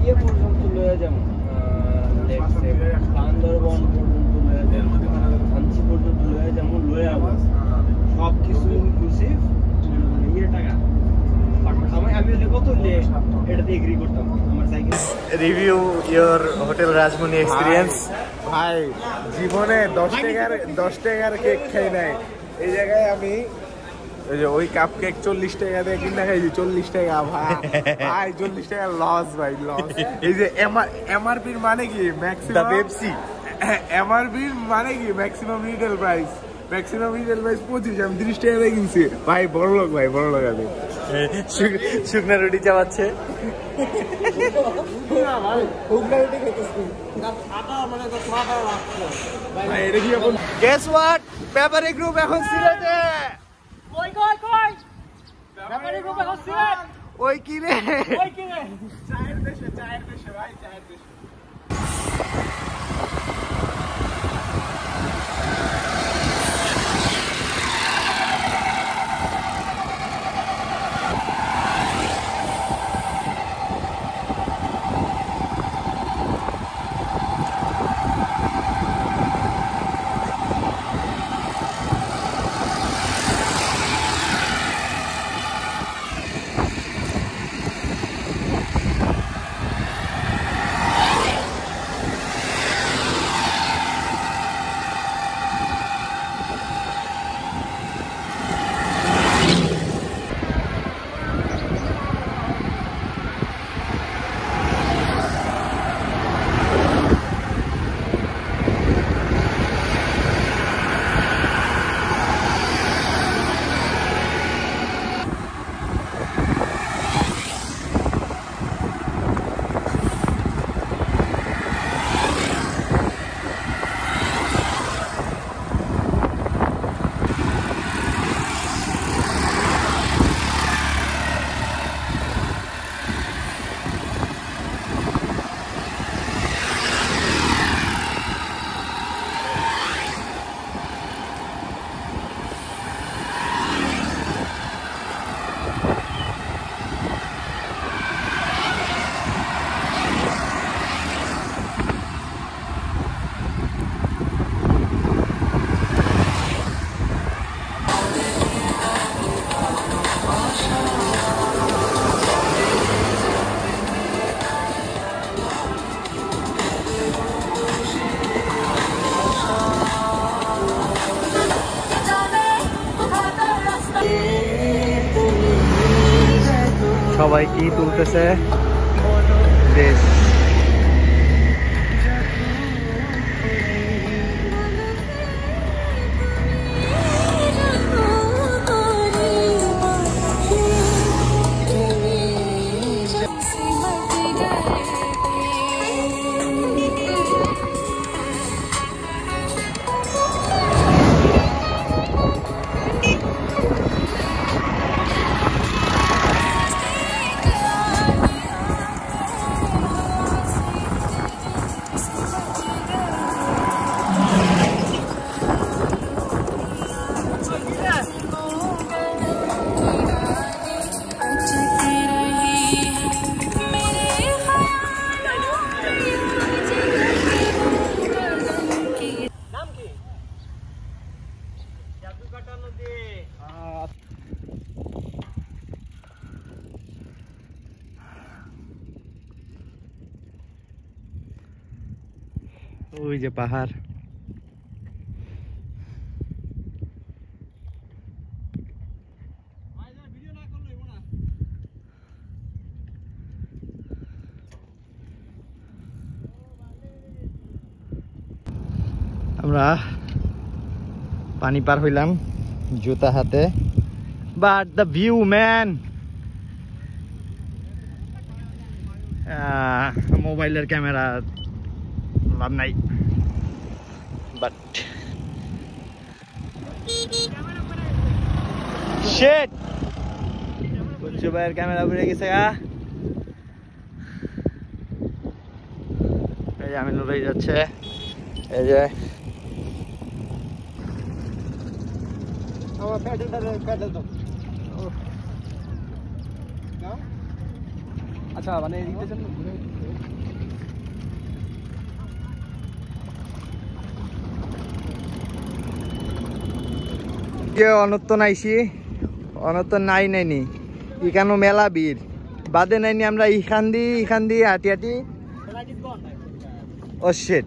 ইয়ে পর্যন্ত লয়ে যাবো, বান্দরবন পর্যন্ত লয়ে যাবো, কাঞ্চি পর্যন্ত লয়ে যাবো, লয়ে আবো সব কিছু ইনক্লুসিভ ইয়ে টাকা। আমি কত এটাতে এগ্রি করতাম আমার cycle. Review your hotel Rajmoni experience. ভাই জীবনে 10 টাকার কেক খাই নাই, এই জায়গায় আমি ওই যে ওই কাপ কেক 40 টাকা দিয়ে কিনা খাইছি। 40 টাকা ভাই, 40 টাকা লস ভাই, লস। এই যে এমআরপির মানে কি ম্যাক্সিমাম পেপসি, এমআরপির মানে কি maximum retail price, maximum retail price 25, আমি 30 টাকা দিয়ে কিনছি ভাই। বড় লোক ভাই, বড় লোক। আমি শুকনা রুটি চাবাচ্ছে, গেস হোয়াট, ব্যাপারী গ্রুপ এখন সিলেটে। ওই কি রে, চায়ের দেশে ভাই, চায়ের দেশে। সবাই কি তুলতেছে দেশ। ওই যে পাহাড়, আমরা পানি পার হইলাম জুতা হাতে, বাট দ্য ভিউ ম্যান, মোবাইলের ক্যামেরা লাভ নাই, বাট শিট কুঞ্জু ভাইয়ের ক্যামেরা ঘুরে গেছে। এই যে আমিনুল ভাই যাচ্ছে, এই যে আচ্ছা মানে অনত্ত নাইছি অনত্ত নাইনি ইখানো মেলা ভিড় বাদে নাইনি আমরা ইখান দি হাঁটি হাঁটি ও শিট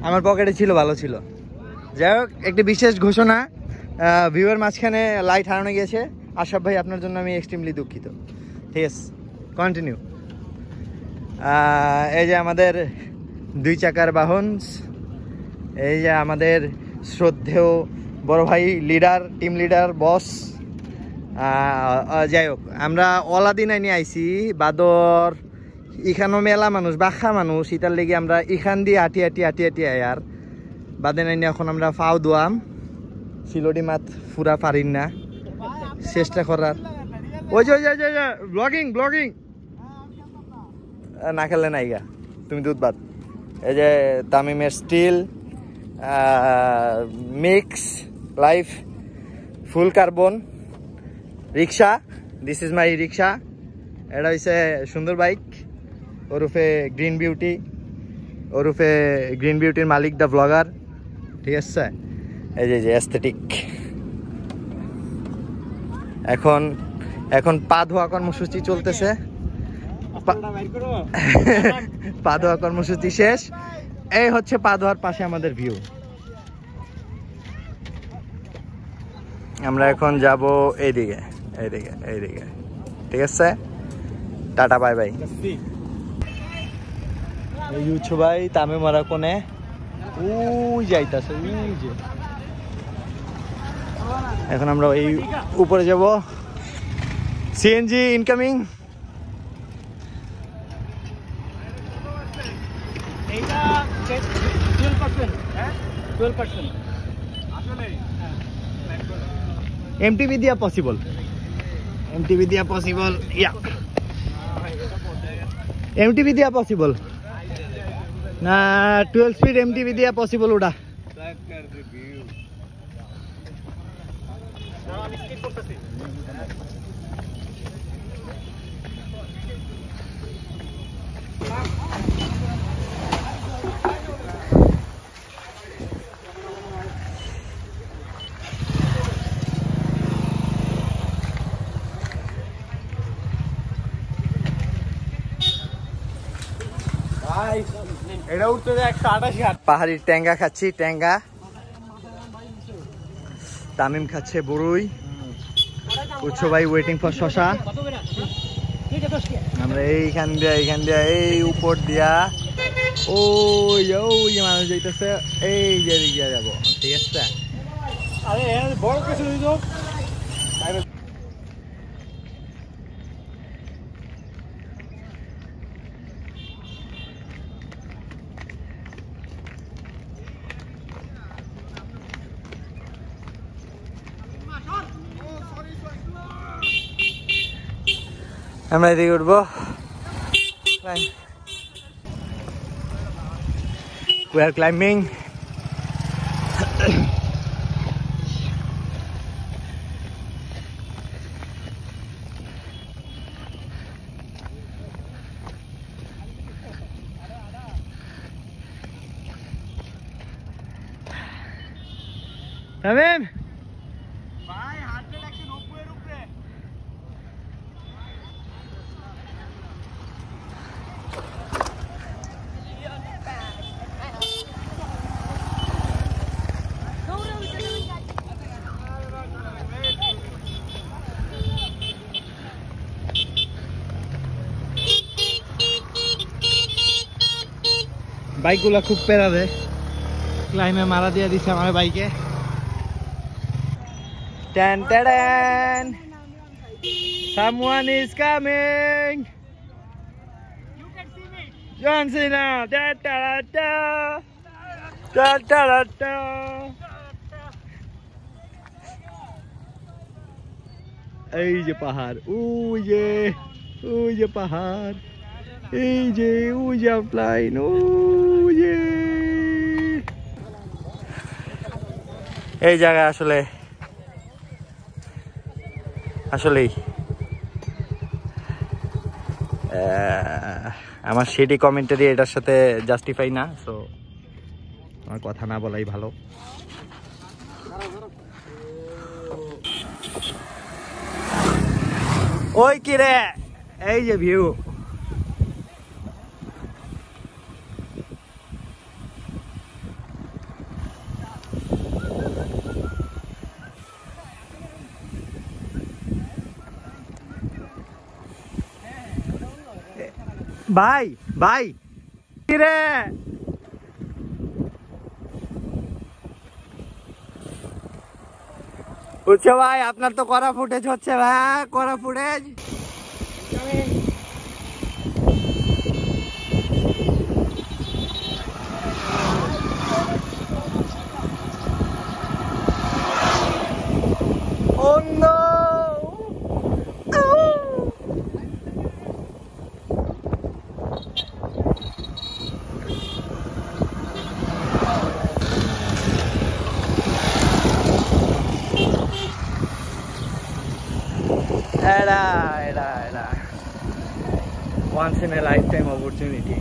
আমার পকেটে ছিল ভালো ছিল। যাই হোক একটি বিশেষ ঘোষণা, ভিউয়ের মাঝখানে লাইট হারানো গিয়েছে। আশরাফ ভাই আপনার জন্য আমি এক্সট্রিমলি দুঃখিত। ঠিক আছে, কন্টিনিউ। এই যে আমাদের 2 চাকার বাহন, এই যে আমাদের শ্রদ্ধেয় বড় ভাই লিডার, টিম লিডার, বস। যাই হোক আমরা অলাদিন আইনি আইছি বাদর ইখানো মেলা মানুষ বাখা মানুষ ইটার লেগে আমরা ইখান দিয়ে হাঁটি আয়ার বাদে নাইনি এখন আমরা ফাও দোয়াম সিলোডি মাত ফুরা পারিন না চেষ্টা করার। ওই যে ব্লগিং না খেললে নাইগা তুমি দুধ বাদ। এই যে তামিমের steel mix life full carbon rickshaw, this is my rickshaw. এটা হচ্ছে সুন্দর বাইক ওরফে গ্রিন বিউটির মালিক দা ব্লগার। ঠিক আছে, এই যে অ্যাস্থেটিক। এখন পা ধোয়া কর্মসূচি চলতেছে, পা ধোয়া কর্মসূচি শেষ। এই হচ্ছে পা ধোয়ার পাশে আমাদের ভিউ। আমরা এখন যাব এইদিকে। ঠিক আছে, টাটা বাই বাই। ইউছু ভাই তামে মারা কোনে যাইতাছে এখন আমরা এই উপরে যাব। CNG incoming. এমটিভি দিয়া পসিবল না 12 স্পিড এমটিভি দিয়া পসিবল ওটা। এটা উঠতে 188 পাহাড়ির ট্যাঙ্গা খাচ্ছি, ট্যাঙ্গা। তামিম খাচ্ছে বড়ুই, উৎস ভাই ওয়েটিং ফর শশা। আমরা এইখান দিয়া এই উপর দিয়া ওই যে মানুষ যাইতেছে, এই যে দিয়া যাবো। ঠিক আছে, বড় কিছু আমরা এদিকে উঠবো। We are climbing. Tamim. ভাই হাঁটতে লাগছে 90 এর উপরে। বাইকগুলা খুব পেরা দেয়, ক্লাইমে মারা দিয়ে দিচ্ছে আমার বাইকে। Tan tan, someone is coming. You can see me. John Cena. Da da da da da da da. এই যে পাহাড়, ওই যে পাহাড়, এই যে প্লাইন, এই জায়গায় আসলেই আমার সেটি কমেন্টারি এটার সাথে জাস্টিফাই না, সো আমার কথা না বলাই ভালো। ওই কি রে, এই যে ভিউ। ভাই ভাই কি রে, বুঝছো ভাই, আপনার তো করা ফুটেজ হচ্ছে ভাই, করা footage. Oh no! Once in a lifetime opportunity.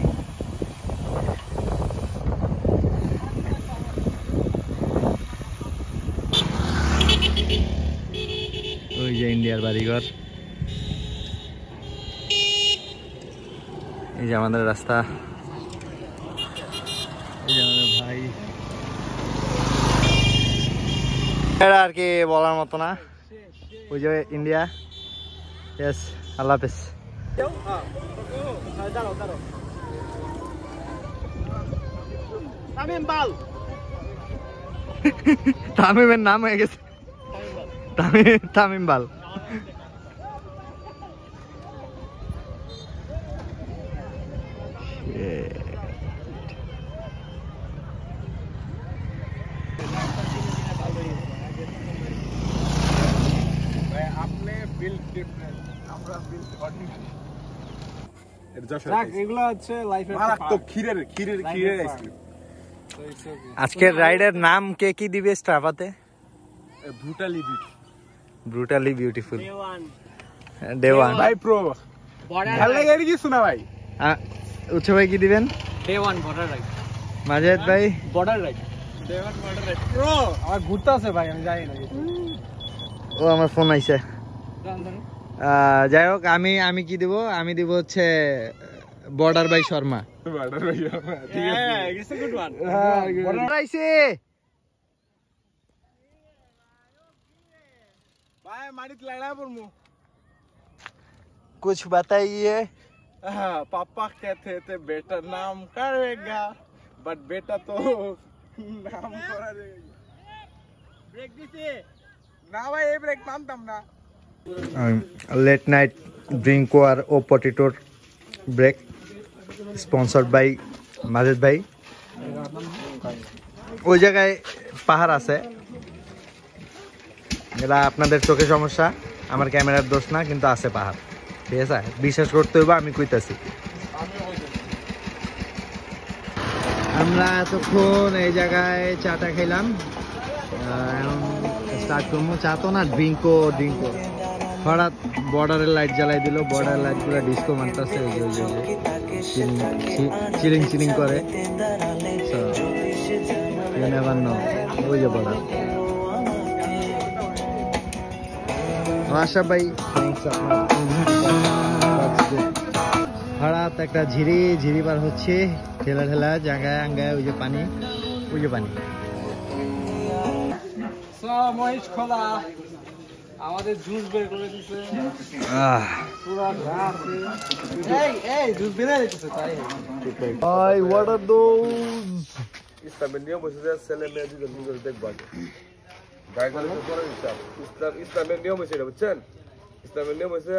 ওই যে ইন্ডিয়ার বাড়িঘর, এই যে আমাদের রাস্তা, এই যে আমাদের ভাই। এটা আর কি বলার মতো না, ওই যে ইন্ডিয়া। ইয়েস, আল্লাহ হাফেজ। তামিমের নাম হয়ে গেছে তামিম বাল। আজকের রাইডের নাম কে কি দিবে স্ট্রাভাতে? ব্রুটালি বিউটিফুল ডে ওয়ান ভাই প্রো ভালো লাগে আর কি শোনা ভাই। উৎস ভাই কি দিবেন? Day one border ride. Majed ভাই border ride, day one border ride. Pro আমার ঘুরতে আছে ভাই, আমি যাই না। ও আমার ফোন আইছে। যাই হোক, আমি কি দিব? আমি দিব হচ্ছে বর্ডার বাই শর্মা। বর্ডার ভাই ঠিক আছে, it's a good one. Border আইছে भाई मारित लड़ा पड़मु। कुछ बताइए। पापा कहते थे बेटा नाम करेगा, बट बेटा तो नाम करा देगा। ब्रेक दिसे ना भाई, ये ब्रेक मानतम ना। लेट नाइट ड्रिंक और oh potato break sponsored by Majed ভাই। ওই জায়গায় পাহাড় আছে, এটা আপনাদের চোখে সমস্যা, আমার ক্যামেরার দোষ না, কিন্তু আছে পাহাড়, ঠিক আছে? বিশ্বাস করতে হইব, আমি কইতাছি। আমরা এতক্ষণ এই জায়গায় চাটা খেলাম, এখন স্টার্ট করবো। চা তো না, ড্রিঙ্কো। হঠাৎ বর্ডারের লাইট জ্বালাই দিল, বর্ডারের লাইট পুরো ডিস্কো মানতেছে, চিলিং করে। ওই যে বর্ডার। আশরাফ ভাই হঠাৎ একটা ঝিরি বার হচ্ছে, ঠেলা জায়গায় আঙ্গায়, ওই যে পানি। মহিষ খোলা আমাদের জুস বের করে দিছে, পুরো ঘাস। এই জুস বের করে দিছে তাই। ভাই হোয়াট আর দোজ? ইসলামের নিয়ম হচ্ছে যে ছেলে মেয়ে দুজন দুজন দেখবা, গায়ে গায়ে পরে ইসলামের নিয়ম হচ্ছে এটা, বুঝছেন? ইসলামের নিয়ম হচ্ছে